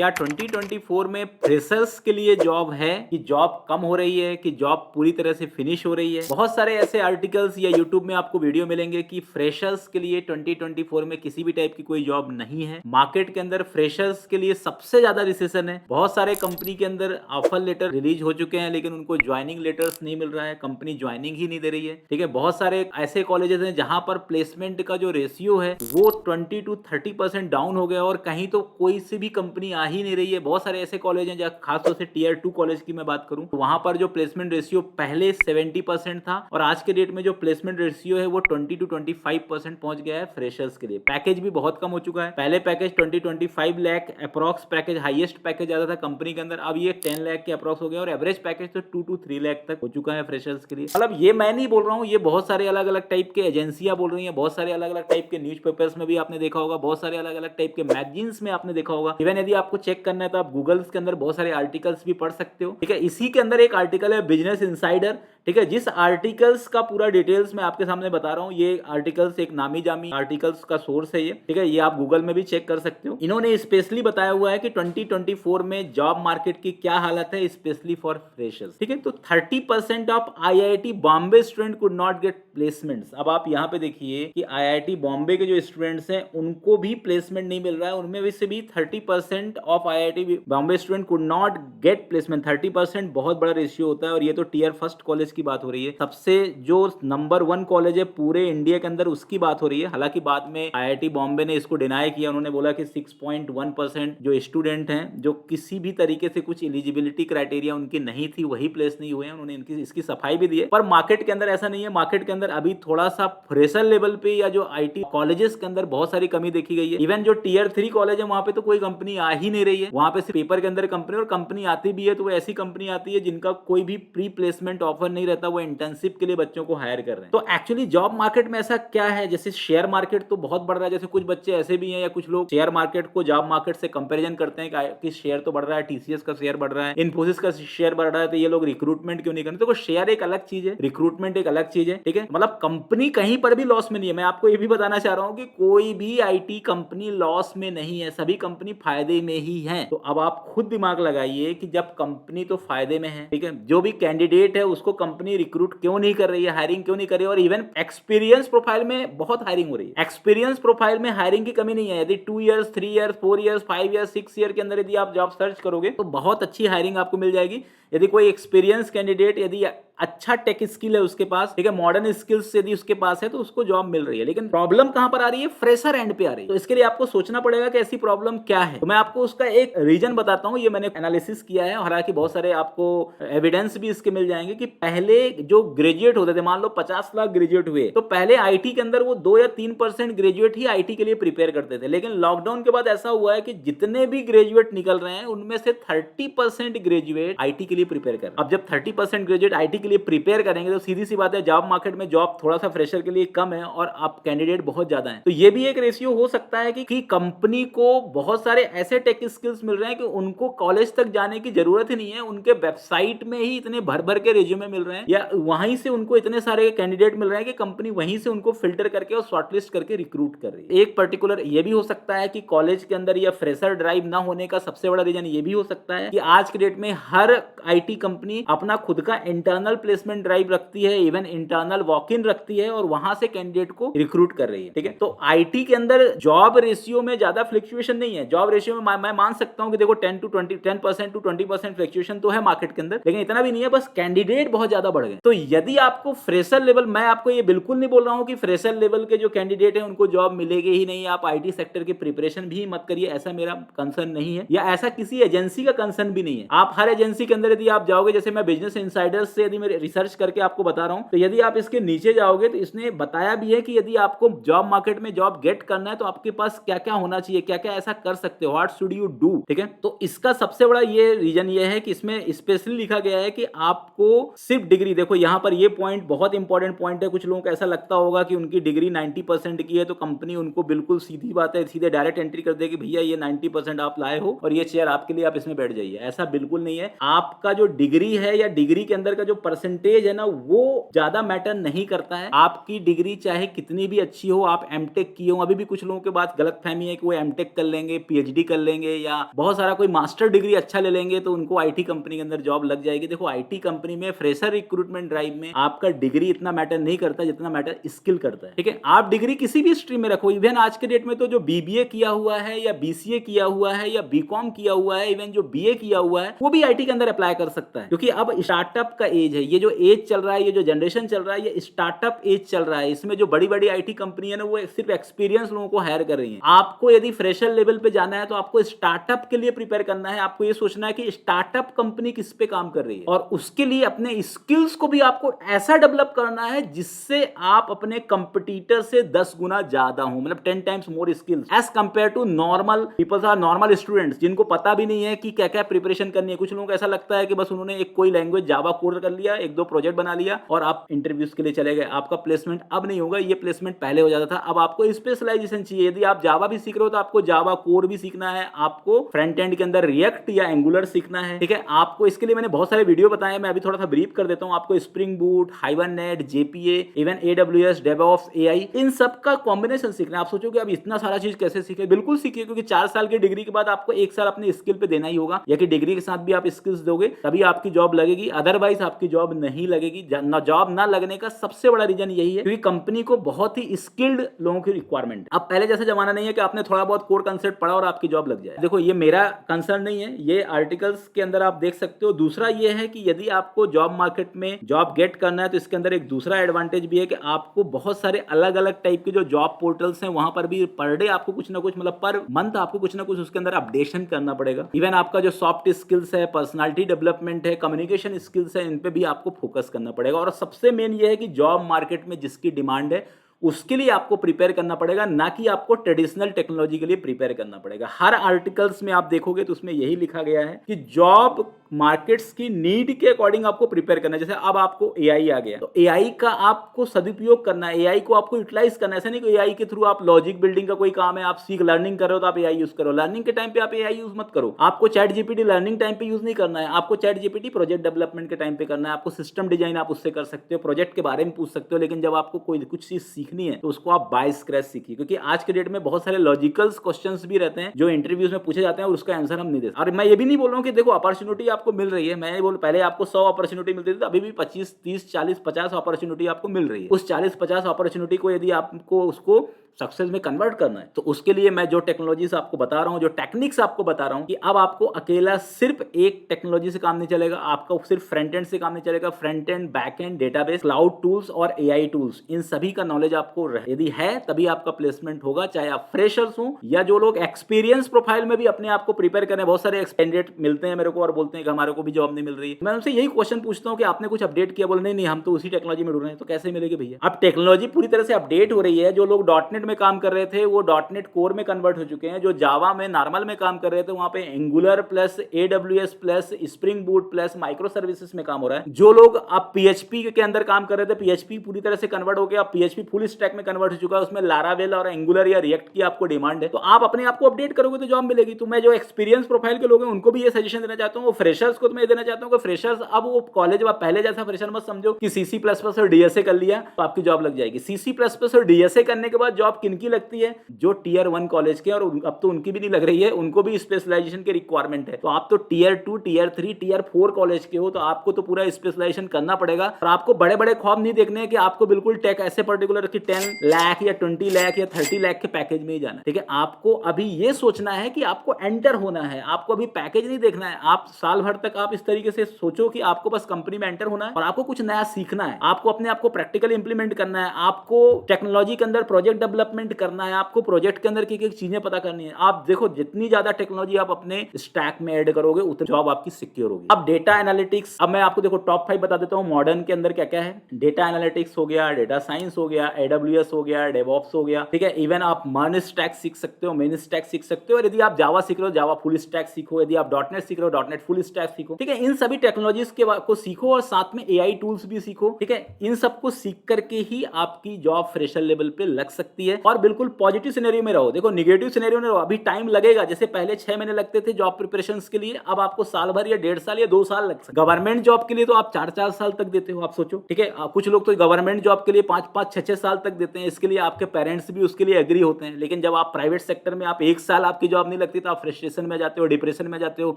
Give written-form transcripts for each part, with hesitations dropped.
क्या 2024 में फ्रेशर्स के लिए जॉब है कि जॉब कम हो रही है कि जॉब पूरी तरह से फिनिश हो रही है? बहुत सारे ऐसे आर्टिकल्स या यूट्यूब में आपको वीडियो मिलेंगे कि फ्रेशर्स के लिए 2024 में किसी भी टाइप की कोई जॉब नहीं है। मार्केट के अंदर फ्रेशर्स के लिए सबसे ज्यादा रिसेशन है। बहुत सारे कंपनी के अंदर ऑफर लेटर रिलीज हो चुके हैं लेकिन उनको ज्वाइनिंग लेटर्स नहीं मिल रहा है, कंपनी ज्वाइनिंग ही नहीं दे रही है। ठीक है, बहुत सारे ऐसे कॉलेजेस हैं जहां पर प्लेसमेंट का जो रेशियो है वो 20 to 30% डाउन हो गया और कहीं तो कोई सी भी कंपनी आ ही नहीं रही है। बहुत सारे ऐसे कॉलेज हैं जहाँ खासतौर से टीयर 2 कॉलेज की मैं बात करूं तो वहां पर जो प्लेसमेंट रेशियो पहले 70% था और आज के डेट में जो प्लेसमेंट रेशियो है वो 20 to 25% पहुंच गया है फ्रेशर्स के लिए। पैकेज भी बहुत कम हो चुका है। पहले package 20-25 lakh approx package, highest package आता था कंपनी के अंदर, अब ये 10 लाख के अप्रॉक्स हो गया और एवरेज पैकेज तो 2 to 3 लाख तक हो चुका है फ्रेशर्स के लिए। मतलब ये मैं नहीं बोल रहा हूँ, ये बहुत सारे अलग अलग टाइप के एजेंसियां बोल रही हैं, बहुत सारे अलग अलग टाइप के न्यूज़पेपर्स में भी आपने देखा होगा, बहुत सारे अलग अलग टाइप के मैगजीन्स में आपने देखा होगा। इवन यदि आपको चेक करना है तो आप गूगल के अंदर बहुत सारे आर्टिकल्स भी पढ़ सकते हो। ठीक है, इसी के अंदर एक आर्टिकल है बिजनेस इनसाइडर। ठीक है, जिस आर्टिकल्स का पूरा डिटेल्स मैं आपके सामने बता रहा हूँ, ये आर्टिकल्स एक नामी जामी आर्टिकल्स का सोर्स है ये। ठीक है, ये आप गूगल में भी चेक कर सकते हो। इन्होंने स्पेशली बताया हुआ है कि 2024 में जॉब मार्केट की क्या हालत है स्पेशली फॉर फ्रेशर्स। ठीक है, तो 30% of IIT Bombay student could not gate placements. अब आप यहाँ पे देखिए कि आईआईटी बॉम्बे के जो स्टूडेंट्स हैं उनको भी प्लेसमेंट नहीं मिल रहा है। उनमें से भी 30% of IIT Bombay student could not gate placement. 30% बहुत बड़ा रेशियो होता है और ये तो टीयर फर्स्ट कॉलेज की बात हो रही है। सबसे जो नंबर 1 कॉलेज है पूरे इंडिया के अंदर उसकी बात हो रही है। हालांकि बाद में आईआईटी बॉम्बे ने इसको डिनाई किया, उन्होंने बोला कि 6.1% जो स्टूडेंट हैं जो किसी भी तरीके से कुछ एलिजिबिलिटी क्राइटेरिया उनकी नहीं थी वही प्लेस नहीं हुए हैं। उन्होंने इनकी इसकी सफाई भी दी है। पर मार्केट के अंदर ऐसा नहीं है। मार्केट के अंदर अभी थोड़ा सा फ्रेशर लेवल पे या जो आईटी कॉलेजेस के अंदर बहुत सारी कमी देखी गई है। इवन जो टीयर 3 कॉलेज है वहां पे तो कोई कंपनी आ ही नहीं रही है। वहां पे सिर्फ पेपर के अंदर कंपनी, और कंपनी आती भी है तो वो ऐसी कंपनी आती है जिनका कोई भी प्री प्लेसमेंट ऑफर नहीं रहता, वो इंटर्नशिप के लिए बच्चों को हायर कर रहे हैं। तो एक्चुअली जॉब मार्केट में ऐसा क्या है, जैसे शेयर मार्केट तो बहुत बढ़ रहा है, जैसे कुछ बच्चे ऐसे भी हैं या कुछ लोग शेयर मार्केट को जॉब मार्केट से कंपैरिजन करते हैं कि शेयर तो बढ़ रहा है, टीसीएस का शेयर बढ़ रहा है, इन्फोसिस का शेयर बढ़ रहा है, तो ये लोग रिक्रूटमेंट क्यों नहीं करते? तो शेयर एक अलग चीज है, रिक्रूटमेंट एक अलग चीज है। ठीक है, मतलब कंपनी कहीं पर भी लॉस में नहीं है। मैं आपको ये भी बताना चाह रहा हूं कि कोई भी आईटी कंपनी लॉस में नहीं है, सभी कंपनी फायदे में ही है। तो अब आप खुद दिमाग लगाइए कि जब कंपनी तो फायदे में है, ठीक है, जो भी कैंडिडेट है उसको कंपनी रिक्रूट क्यों नहीं कर रही है, हायरिंग क्यों नहीं कर रही है? और इवन एक्सपीरियंस प्रोफाइल में बहुत हायरिंग हो रही है। एक्सपीरियंस प्रोफाइल में हायरिंग की कमी नहीं है। यदि 2 years 3 years 4 years 5 years 6 year के अंदर यदि आप जॉब सर्च करोगे तो बहुत अच्छी हायरिंग आपको मिल जाएगी। यदि कोई एक्सपीरियंस कैंडिडेट, यदि अच्छा टेक स्किल है उसके पास, ठीक है, मॉडर्न स्किल्स यदि उसके पास है तो उसको जॉब मिल रही है। लेकिन प्रॉब्लम कहां पर आ रही है? फ्रेशर एंड पे आ रही है। तो इसके लिए आपको सोचना पड़ेगा कि ऐसी प्रॉब्लम क्या है। तो मैं आपको उसका एक रीजन बताता हूं, ये मैंने एनालिसिस किया है। हालांकि बहुत सारे आपको एविडेंस भी इसके मिल जाएंगे कि पहले जो ग्रेजुएट होते थे, मान लो 50 लाख ग्रेजुएट हुए, तो पहले आईटी के अंदर वो 2 या 3% ग्रेजुएट ही आईटी के लिए प्रिपेयर करते थे। लेकिन लॉकडाउन के बाद ऐसा हुआ है कि जितने भी ग्रेजुएट निकल रहे हैं उनमें से 30% ग्रेजुएट आईटी के लिए प्रिपेयर कर रहे हैं। अब जब 30% ग्रेजुएट आईटी के लिए प्रिपेयर करेंगे तो सीधी सी बात है जॉब मार्केट में जॉब थोड़ा सा फ्रेशर के लिए कम है और आप कैंडिडेट बहुत ज्यादा हैं। तो ये भी एक रेशियो हो सकता है कि कंपनी को बहुत सारे ऐसे टेक स्किल्स मिल रहे हैं कि उनको कॉलेज तक जाने की जरूरत ही नहीं है, उनके वेबसाइट में ही इतने भर भर के रिज्यूमे मिल रहे हैं या वहीं से उनको इतने सारे कैंडिडेट मिल रहे हैं कि कंपनी वहीं से उनको फिल्टर करके और शॉर्टलिस्ट करके रिक्रूट कर रही है। एक पर्टिकुलर ये भी हो सकता है कि कॉलेज के अंदर या फ्रेशर ड्राइव ना होने का सबसे बड़ा रीजन ये भी हो सकता है कि आज के डेट में हर आईटी कंपनी अपना खुद का इंटरनल प्लेसमेंट ड्राइव रखती है, इवन इंटरनल वॉक इन रखती है और वहां से कैंडिडेट को रिक्रूट कर रही है। ठीक है, तो आईटी के अंदर जॉब रेशियो में ज्यादा फ्लक्चुएशन नहीं है। जॉब रेशियो में मैं मान सकता हूं कि देखो 10% to 20% फ्लक्चुएशन तो है मार्केट के अंदर, लेकिन इतना भी नहीं है, बस कैंडिडेट बहुत ज्यादा बढ़ गए। तो यदि आपको फ्रेशर लेवल, मैं आपको ये बिल्कुल नहीं बोल रहा हूं कि फ्रेशर लेवल के जो कैंडिडेट है उनको जॉब मिलेगी ही नहीं, आप आईटी सेक्टर की प्रिपरेशन भी मत करिए, ऐसा मेरा कंसर्न नहीं है या ऐसा किसी एजेंसी का कंसर्न भी नहीं है। आप हर एजेंसी के अंदर यदि आप जाओगे, जैसे मैं बिजनेस इनसाइडर्स से यदि मैं रिसर्च करके आपको बता रहा हूं, तो यदि आप इसके नीचे जाओगे तो इसने बताया भी है कि यदि आपको जॉब मार्केट में जॉब गेट करना है तो आपके पास क्या क्या होना चाहिए, क्या क्या ऐसा कर सकते हो, व्हाट शुड यू डू। ठीक है, तो इसका सबसे बड़ा ये रीजन ये है कि इसमें स्पेशली लिखा गया है कि आपको सिर्फ डिग्री, देखो यहां पर ये पॉइंट बहुत इंपॉर्टेंट पॉइंट है। कुछ लोगों को ऐसा लगता होगा कि उनकी डिग्री 90% की है तो कंपनी उनको बिल्कुल सीधी बात है सीधे डायरेक्ट एंट्री कर देगी, भैया ये 90% आप लाए हो और ये चेयर आपके लिए, आप इसमें बैठ जाइए। ऐसा बिल्कुल नहीं है। आपका जो डिग्री है या डिग्री के अंदर का जो परसेंटेज है ना वो ज्यादा मैटर नहीं करता है। आपकी डिग्री चाहे कितनी भी अच्छी हो, आप एमटेक किए हो, अभी भी कुछ लोगों के पास गलतफहमी है कि वो एमटेक कर लेंगे, पीएचडी कर लेंगे या बहुत सारा कोई मास्टर डिग्री अच्छा ले लेंगे तो उनको आईटी कंपनी के अंदर जॉब लग जाएगी। देखो आईटी कंपनी में फ्रेशर रिक्रूटमेंट ड्राइव में आपका डिग्री इतना मैटर नहीं करता जितना मैटर स्किल करता है। ठीक है, आप डिग्री किसी भी स्ट्रीम में रखो, इवन आज के डेट में तो जो बीबीए किया हुआ है या बीसीए किया हुआ है या बीकॉम किया हुआ है, इवन जो बीए किया हुआ है वो भी आईटी के अंदर अप्लाई कर सकता है, क्योंकि अब स्टार्टअप का एज है। ये जो एज चल रहा है, ये जो जनरेशन चल रहा है, ये स्टार्टअप एज चल रहा है। इसमें जो बड़ी बड़ी आईटी कंपनी है ना वो सिर्फ एक्सपीरियंस लोगों को हायर कर रही है। आपको यदि फ्रेशर लेवल पे जाना है तो आपको स्टार्टअप के लिए प्रिपेयर करना है। आपको ये सोचना है कि स्टार्टअप कंपनी किस पे काम कर रही है और उसके लिए अपने स्किल्स को भी आपको ऐसा डेवलप करना है जिससे आप अपने कंपटीटर से 10 गुना ज्यादा हो, मतलब 10 times more skills as compare to normal peoples or normal students जिनको पता भी नहीं है कि क्या क्या प्रिपरेशन करनी है। कुछ लोगों को ऐसा लगता है कि बस उन्होंने एक कोई लैंग्वेज जावा कोड कर लिया, एक दो प्रोजेक्ट बना लिया और आप इंटरव्यूज के लिए चले गए। आपका प्लेसमेंट अब नहीं होगा, ये प्लेसमेंट पहले हो जाता था। अब आपको स्पेशलाइजेशन चाहिए। यदि आप जावा भी सीख रहे हो तो आपको जावा कोर भी सीखना है, आपको फ्रंट एंड के अंदर रिएक्ट या एंगुलर सीखना है। ठीक है, आपको इसके लिए मैंने बहुत सारे वीडियो बताए, मैं अभी थोड़ा सा ब्रीफ कर देता हूं। आपको Spring Boot, Hibernate, JPA, even AWS, DevOps, AI, इन सब का कॉम्बिनेशन सीखना है। आप सोचोगे अब इतना सारा चीज कैसे सीखे? बिल्कुल सीखिए, क्योंकि 4 साल की डिग्री के बाद आपको 1 साल अपने स्किल पे देना ही होगा, या कि डिग्री के साथ भी आप स्किल्स दोगे तभी आपकी जॉब लगेगी, अदरवाइज आपकी जॉब नहीं लगेगी। जॉब ना लगने का सबसे बड़ा रीजन यही है क्योंकि कंपनी को बहुत ही स्किल्ड लोगों की रिक्वायरमेंट। अब पहले जैसा जमाना नहीं है कि आपने थोड़ा बहुत कोर कंसेप्ट पढ़ा और आपकी जॉब लग जाए। देखो ये मेरा कंसर्न नहीं है, ये आर्टिकल्स के अंदर आप देख सकते हो। दूसरा ये है कि यदि आपको जॉब मार्केट में जॉब गेट करना है तो इसके अंदर एक दूसरा एडवांटेज भी है कि आपको बहुत सारे अलग अलग टाइप के जो जॉब पोर्टल्स हैं वहां पर भी पर डे आपको कुछ ना कुछ, मतलब पर मंथ आपको कुछ ना कुछ उसके अंदर अपडेशन करना पड़ेगा। इवन आपका जो सॉफ्ट स्किल्स है, पर्सनालिटी डेवलपमेंट है, कम्युनिकेशन स्किल्स है, इन पे भी आपको फोकस करना पड़ेगा। और सबसे मेन ये है कि जॉब मार्केट में जिसकी डिमांड है उसके लिए आपको प्रिपेयर करना पड़ेगा, ना कि आपको ट्रेडिशनल टेक्नोलॉजी के लिए प्रिपेयर करना पड़ेगा। हर आर्टिकल्स में आप देखोगे तो उसमें यही लिखा गया है कि जॉब मार्केट्स की नीड के अकॉर्डिंग आपको प्रिपेयर करना है। जैसे अब आपको एआई आ गया तो एआई का आपको सदुपयोग करना है, एआई को आपको यूटिलाइज करना है। ऐसा नहीं कि एआई के थ्रू आप लॉजिक बिल्डिंग का कोई काम है, आप सीख लर्निंग कर रहे हो तो आप एआई यूज करो। लर्निंग के टाइम पे आप एआई यूज मत करो। आपको चैट जीपीटी लर्निंग टाइम पे यूज नहीं करना है, आपको चैट जीपीटी प्रोजेक्ट डेवलपमेंट के टाइम पे करना है। आपको सिस्टम डिजाइन आप उससे कर सकते हो, प्रोजेक्ट के बारे में पूछ सकते हो, लेकिन जब आपको कोई कुछ चीज सीखनी है तो उसको आप बाय स्क्रैच सीखिए, क्योंकि आज के डेट में बहुत सारे लॉजिकल क्वेश्चंस भी रहते हैं जो इंटरव्यूज में पूछे जाते हैं और उसका आंसर हम नहीं देते। और मैं ये भी नहीं बोल रहा हूँ कि देखो अपॉर्चुनिटी आपको मिल रही है, मैं बोल पहले आपको 100 अपॉर्चुनिटी मिलती थी, अभी भी 25, 30, 40, 50 अपॉर्चुनिटी आपको मिल रही है। उस 40-50 अपॉर्चुनिटी को यदि आपको उसको सक्सेस में कन्वर्ट करना है तो उसके लिए मैं जो टेक्नोलॉजीज आपको बता रहा हूं, जो टेक्निक्स आपको बता रहा हूं, कि अब आपको अकेला सिर्फ एक टेक्नोलॉजी से काम नहीं चलेगा, आपका सिर्फ फ्रंट एंड से काम नहीं चलेगा। Front end, back and, database, cloud tools और एआई टूल्स, इन सभी का नॉलेज आपको यदि है तभी आपका प्लेसमेंट होगा, चाहे आप फ्रेशर्स हो या जो लोग एक्सपीरियंस प्रोफाइल में भी अपने आप को प्रिपेयर करें। बहुत सारे कैंडिडेट मिलते हैं मेरे को और बोलते हैं कि हमारे को भी जॉब नहीं मिल रही है। मैं उनसे यही क्वेश्चन पूछता हूं कि आपने कुछ अपडेट किया? बोले नहीं हम तो उसी टेक्नोलॉजी में ढूंढ रहे हैं। तो कैसे मिलेगी भैया? अब टेक्नोलॉजी पूरी तरह से अपडेट हो रही है। जो लोग डॉटनेट में काम कर रहे थे वो डॉटनेट कोर में कन्वर्ट हो चुके हैं। जो जावा में नॉर्मल में काम कर रहे थे वहां पे angular plus AWS plus spring boot plus micro services में काम हो रहा है। जो लोग अब पीएचपी के अंदर काम कर रहे थे, पीएचपी पूरी तरह से कन्वर्ट हो गया, पीएचपी फुल स्टैक में कन्वर्ट हो चुका है। उसमें लारावेल और एंगुलर या रिएक्ट की आपको डिमांड है, तो आप अपने आप को अपडेट करोगे तो जॉब मिलेगी। तो मैं जो एक्सपीरियंस प्रोफाइल के लोग हैं उनको भी ये सजेशन देना चाहता हूँ। फ्रेशर्स को तो मैं देना चाहता हूँ कि फ्रेशर्स अब वो कॉलेज पहले जैसा फ्रेशर मत समझो कि सीसी प्लस प्लस और डीएसए कर लिया तो आपकी जॉब लग जाएगी। सीसी प्लस प्लस और डीएसए करने के बाद जॉब किनकी लगती है? जो टीयर 1 कॉलेज के, और अब तो उनकी भी नहीं लग रही है, उनको भी स्पेशलाइजेशन की रिक्वायरमेंट है। तो आप तो टीयर 2, टीयर 3, टीयर 4 कॉलेज के हो, तो आपको तो पूरा स्पेशलाइजेशन करना पड़ेगा। और आपको बड़े बड़े ख्वाब नहीं देखने हैं कि आपको बिल्कुल टेक ऐसे पर्टिकुलर कि 10 लाख या 20 लाख या 30 लाख के पैकेज में ही जाना है। ठीक है, आपको अभी ये सोचना है कि आपको एंटर होना है, आपको अभी पैकेज नहीं देखना है। आप साल भर तक आप इस तरीके से सोचो कि आपको बस कंपनी में एंटर होना है और आपको कुछ नया सीखना है, आपको अपने आप को प्रैक्टिकली इंप्लीमेंट करना है, आपको टेक्नोलॉजी के अंदर प्रोजेक्ट डेवलपमेंट करना है, आपको प्रोजेक्ट के अंदर की चीजें पता करनी है। आप देखो जितनी ज्यादा टेक्नोलॉजी आप अपने स्टैक में ऐड करोगे उतनी जॉब आपकी सिक्योर होगी। अब डेटा एनालिटिक्स, अब मैं आपको देखो टॉप 5 बता देता हूं मॉडर्न के अंदर क्या क्या है। डेटा एनालिटिक्स हो गया, डेटा साइंस हो गया, एडब्ल्यूएस हो गया, डेवऑप्स हो गया। ठीक है, इवन आप मर्न स्टैक सीख सकते हो, मेन स्टैक सीख सकते हो, और यदि आप जावा सीख रहे हो जावा फुल स्टैक सीखो, यदि आप डॉटनेट सीख रहे हो डॉटनेट फुल स्टैक सीखो। ठीक है, इन सभी टेक्नोलॉजीज को सीखो और साथ में एआई टूल्स भी सीखो। ठीक है, इन सबको सीख करके ही आपकी जॉब फ्रेशर लेवल पे लग सकती है। है और बिल्कुल पॉजिटिव सिनेरियो में रहो। देखो निगेटिव सिनेरियो में रहो, अभी टाइम लगेगा। जैसे पहले 6 महीने लगते थे जॉब प्रिपरेशंस के लिए, अब आपको साल भर या 1.5 साल या 2 साल लग सकते। गवर्नमेंट जॉब के लिए तो आप 4-4 साल तक देते हो, आप सोचो, ठीक है। कुछ लोग तो गवर्नमेंट जॉब के लिए 5-5 6-6 साल तक देते हैं। इसके लिए आपके पेरेंट्स भी उसके लिए एग्री होते हैं। लेकिन जब आप प्राइवेट सेक्टर में आप 1 साल आपकी जॉब नहीं लगती तो आप फ्रस्ट्रेशन में जाते हो, डिप्रेशन में जाते हो,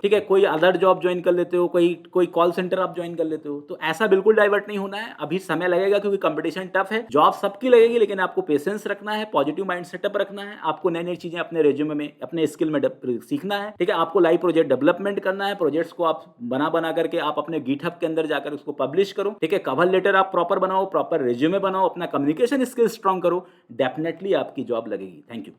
ठीक है। कोई अदर जॉब ज्वाइन कर लेते हो, कोई कॉल सेंटर आप ज्वाइन कर लेते हो। तो ऐसा बिल्कुल डाइवर्ट नहीं होना है। अभी समय लगेगा क्योंकि कंपटीशन टफ है। जॉब सबकी लगेगी, लेकिन आपको पेशेंस रखना है, पॉजिटिव माइंड सेटअप रखना है। आपको नई नई चीजें अपने रेज्यूमे में, अपने स्किल में सीखना है, ठीक है। आपको लाइव प्रोजेक्ट डेवलपमेंट करना है। प्रोजेक्ट्स को आप बना करके आप अपने गिटहब के अंदर जाकर उसको पब्लिश करो, ठीक है। कवर लेटर आप प्रॉपर बनाओ, प्रॉपर रेज्यूमे बनाओ, अपना कम्युनिकेशन स्किल स्ट्रांग करो। डेफिनेटली आपकी जॉब लगेगी। Thank you.